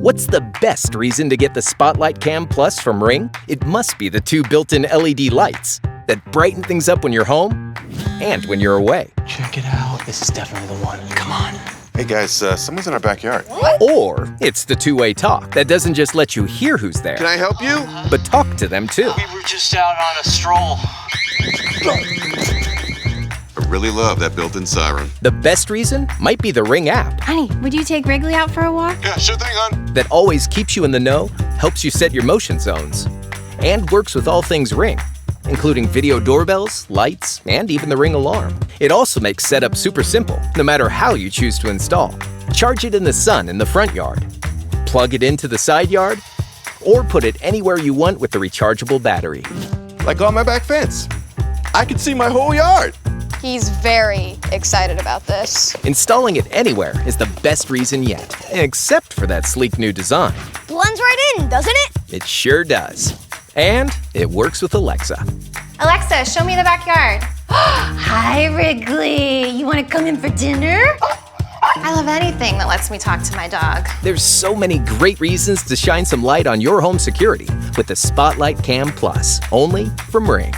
What's the best reason to get the Spotlight Cam Plus from Ring? It must be the 2 built-in LED lights that brighten things up when you're home and when you're away. Check it out. This is definitely the one. Come on. Hey guys, someone's in our backyard. Or it's the two-way talk that doesn't just let you hear who's there, Can I help you? but talk to them too. We were just out on a stroll. I really love that built-in siren. The best reason might be the Ring app Honey, would you take Wrigley out for a walk? Yeah, sure thing, hon. that always keeps you in the know, helps you set your motion zones, and works with all things Ring, including video doorbells, lights, and even the Ring alarm. It also makes setup super simple, no matter how you choose to install. Charge it in the sun in the front yard, plug it into the side yard, or put it anywhere you want with the rechargeable battery. Like on my back fence. I can see my whole yard. He's very excited about this. Installing it anywhere is the best reason yet, except for that sleek new design. Blends right in, doesn't it? It sure does. And it works with Alexa. Alexa, show me the backyard. Hi, Wrigley. You want to come in for dinner? I love anything that lets me talk to my dog. There's so many great reasons to shine some light on your home security with the Spotlight Cam Plus, only from Ring.